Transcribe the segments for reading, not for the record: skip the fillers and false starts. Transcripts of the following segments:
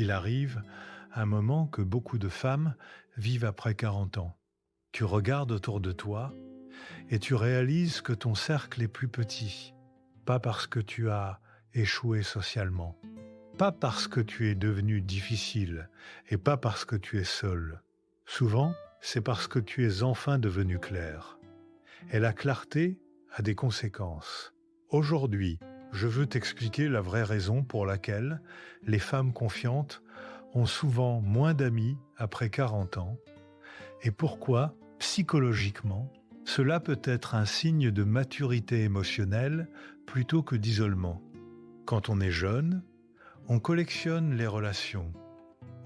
Il arrive un moment que beaucoup de femmes vivent après 40 ans. Tu regardes autour de toi et tu réalises que ton cercle est plus petit. Pas parce que tu as échoué socialement, pas parce que tu es devenu difficile et pas parce que tu es seul. Souvent, c'est parce que tu es enfin devenu clair. Et la clarté a des conséquences. Aujourd'hui, je veux t'expliquer la vraie raison pour laquelle les femmes confiantes ont souvent moins d'amis après 40 ans et pourquoi, psychologiquement, cela peut être un signe de maturité émotionnelle plutôt que d'isolement. Quand on est jeune, on collectionne les relations,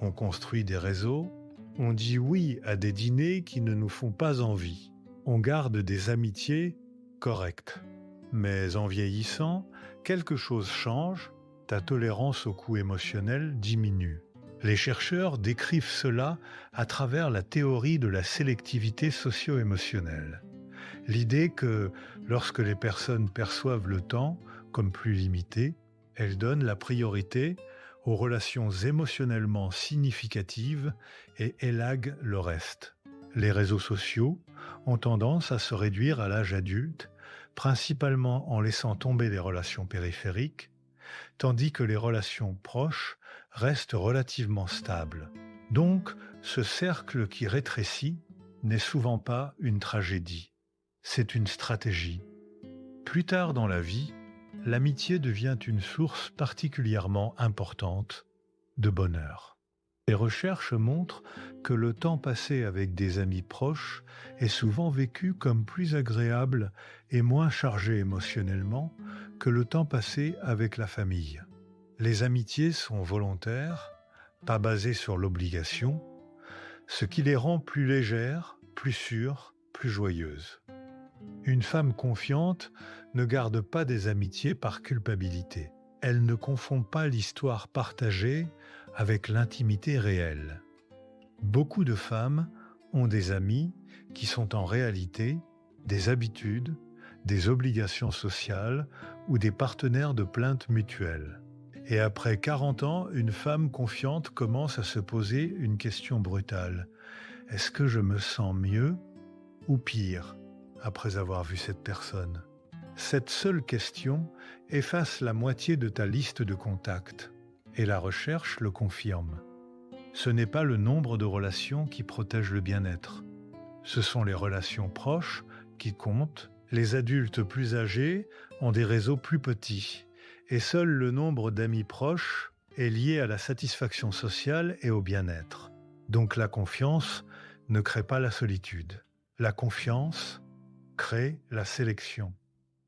on construit des réseaux, on dit oui à des dîners qui ne nous font pas envie, on garde des amitiés correctes. Mais en vieillissant, quelque chose change, ta tolérance aux coups émotionnels diminue. Les chercheurs décrivent cela à travers la théorie de la sélectivité socio-émotionnelle. L'idée que lorsque les personnes perçoivent le temps comme plus limité, elles donnent la priorité aux relations émotionnellement significatives et élaguent le reste. Les réseaux sociaux ont tendance à se réduire à l'âge adulte, principalement en laissant tomber les relations périphériques, tandis que les relations proches restent relativement stables. Donc, ce cercle qui rétrécit n'est souvent pas une tragédie, c'est une stratégie. Plus tard dans la vie, l'amitié devient une source particulièrement importante de bonheur. Les recherches montrent que le temps passé avec des amis proches est souvent vécu comme plus agréable et moins chargé émotionnellement que le temps passé avec la famille. Les amitiés sont volontaires, pas basées sur l'obligation, ce qui les rend plus légères, plus sûres, plus joyeuses. Une femme confiante ne garde pas des amitiés par culpabilité. Elle ne confond pas l'histoire partagée avec l'intimité réelle. Beaucoup de femmes ont des amis qui sont en réalité des habitudes, des obligations sociales ou des partenaires de plainte mutuelle. Et après 40 ans, une femme confiante commence à se poser une question brutale. Est-ce que je me sens mieux ou pire après avoir vu cette personne? Cette seule question efface la moitié de ta liste de contacts, et la recherche le confirme. Ce n'est pas le nombre de relations qui protège le bien-être. Ce sont les relations proches qui comptent. Les adultes plus âgés ont des réseaux plus petits, et seul le nombre d'amis proches est lié à la satisfaction sociale et au bien-être. Donc la confiance ne crée pas la solitude. La confiance crée la sélection.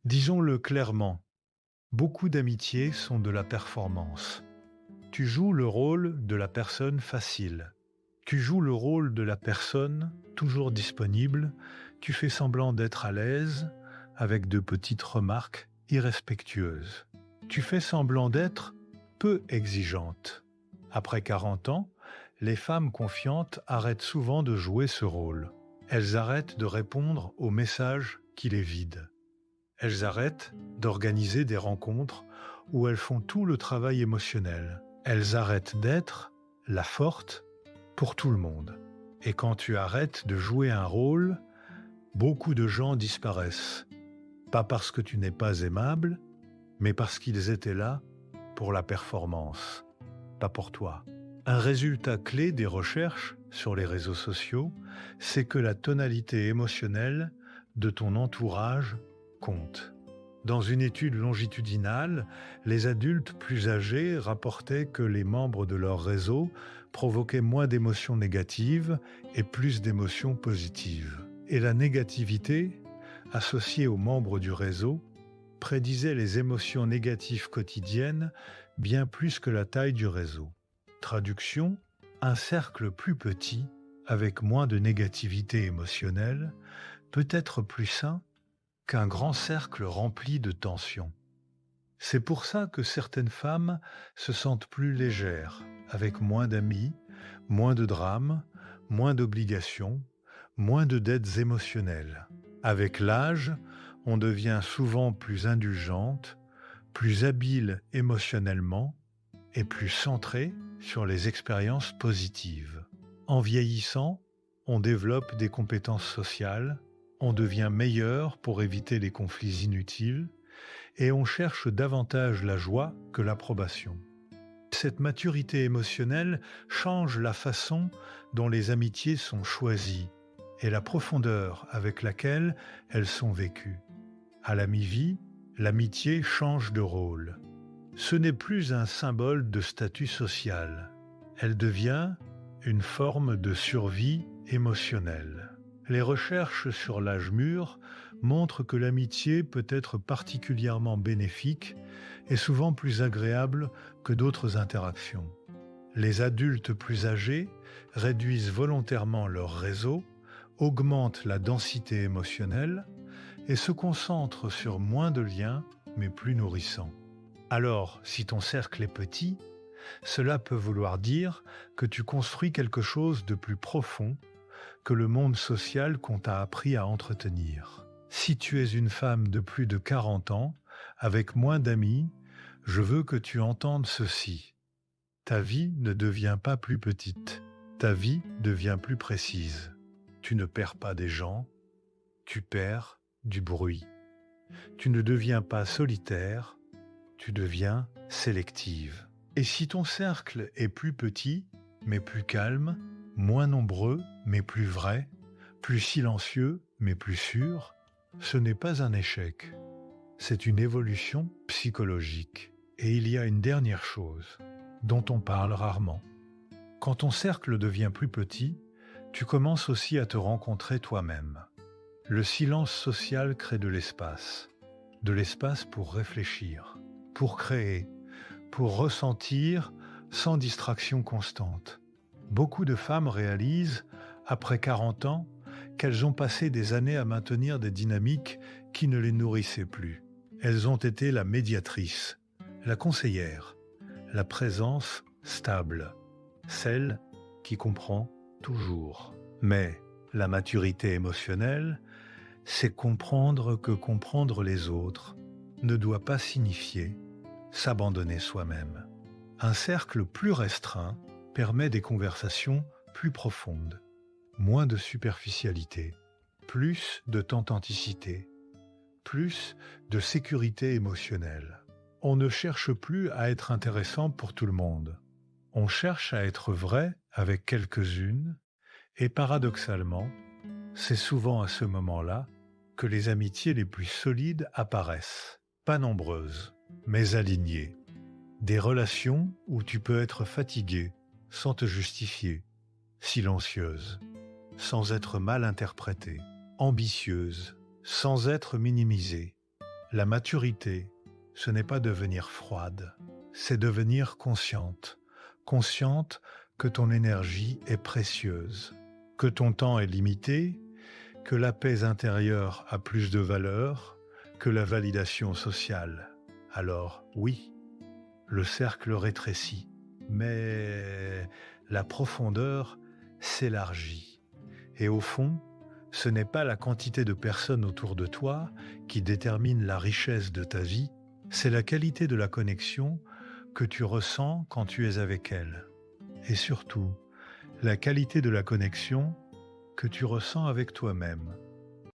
Disons-le clairement, beaucoup d'amitiés sont de la performance. Tu joues le rôle de la personne facile. Tu joues le rôle de la personne toujours disponible. Tu fais semblant d'être à l'aise avec de petites remarques irrespectueuses. Tu fais semblant d'être peu exigeante. Après 40 ans, les femmes confiantes arrêtent souvent de jouer ce rôle. Elles arrêtent de répondre aux messages qui les vident. Elles arrêtent d'organiser des rencontres où elles font tout le travail émotionnel. Elles arrêtent d'être la forte pour tout le monde. Et quand tu arrêtes de jouer un rôle, beaucoup de gens disparaissent. Pas parce que tu n'es pas aimable, mais parce qu'ils étaient là pour la performance, pas pour toi. Un résultat clé des recherches sur les réseaux sociaux, c'est que la tonalité émotionnelle de ton entourage compte. Dans une étude longitudinale, les adultes plus âgés rapportaient que les membres de leur réseau provoquaient moins d'émotions négatives et plus d'émotions positives. Et la négativité, associée aux membres du réseau, prédisait les émotions négatives quotidiennes bien plus que la taille du réseau. Traduction, un cercle plus petit, avec moins de négativité émotionnelle, peut être plus sain qu'un grand cercle rempli de tensions. C'est pour ça que certaines femmes se sentent plus légères, avec moins d'amis, moins de drames, moins d'obligations, moins de dettes émotionnelles. Avec l'âge, on devient souvent plus indulgente, plus habile émotionnellement est plus centrée sur les expériences positives. En vieillissant, on développe des compétences sociales, on devient meilleur pour éviter les conflits inutiles et on cherche davantage la joie que l'approbation. Cette maturité émotionnelle change la façon dont les amitiés sont choisies et la profondeur avec laquelle elles sont vécues. À la mi-vie, l'amitié change de rôle. Ce n'est plus un symbole de statut social. Elle devient une forme de survie émotionnelle. Les recherches sur l'âge mûr montrent que l'amitié peut être particulièrement bénéfique et souvent plus agréable que d'autres interactions. Les adultes plus âgés réduisent volontairement leur réseau, augmentent la densité émotionnelle et se concentrent sur moins de liens mais plus nourrissants. Alors, si ton cercle est petit, cela peut vouloir dire que tu construis quelque chose de plus profond que le monde social qu'on t'a appris à entretenir. Si tu es une femme de plus de 40 ans, avec moins d'amis, je veux que tu entendes ceci. Ta vie ne devient pas plus petite, ta vie devient plus précise. Tu ne perds pas des gens, tu perds du bruit. Tu ne deviens pas solitaire, tu deviens sélective. Et si ton cercle est plus petit, mais plus calme, moins nombreux, mais plus vrai, plus silencieux, mais plus sûr, ce n'est pas un échec. C'est une évolution psychologique. Et il y a une dernière chose dont on parle rarement. Quand ton cercle devient plus petit, tu commences aussi à te rencontrer toi-même. Le silence social crée de l'espace pour réfléchir, pour créer, pour ressentir sans distraction constante. Beaucoup de femmes réalisent, après 40 ans, qu'elles ont passé des années à maintenir des dynamiques qui ne les nourrissaient plus. Elles ont été la médiatrice, la conseillère, la présence stable, celle qui comprend toujours. Mais la maturité émotionnelle, c'est comprendre que comprendre les autres ne doit pas signifier s'abandonner soi-même. Un cercle plus restreint permet des conversations plus profondes, moins de superficialité, plus de authenticité, plus de sécurité émotionnelle. On ne cherche plus à être intéressant pour tout le monde. On cherche à être vrai avec quelques-unes et paradoxalement, c'est souvent à ce moment-là que les amitiés les plus solides apparaissent, pas nombreuses, mais alignées. Des relations où tu peux être fatigué sans te justifier, silencieuse, sans être mal interprétée, ambitieuse, sans être minimisée. La maturité, ce n'est pas devenir froide, c'est devenir consciente. Consciente que ton énergie est précieuse, que ton temps est limité, que la paix intérieure a plus de valeur que la validation sociale. Alors oui, le cercle rétrécit, mais la profondeur s'élargit. Et au fond, ce n'est pas la quantité de personnes autour de toi qui détermine la richesse de ta vie, c'est la qualité de la connexion que tu ressens quand tu es avec elles. Et surtout, la qualité de la connexion que tu ressens avec toi-même.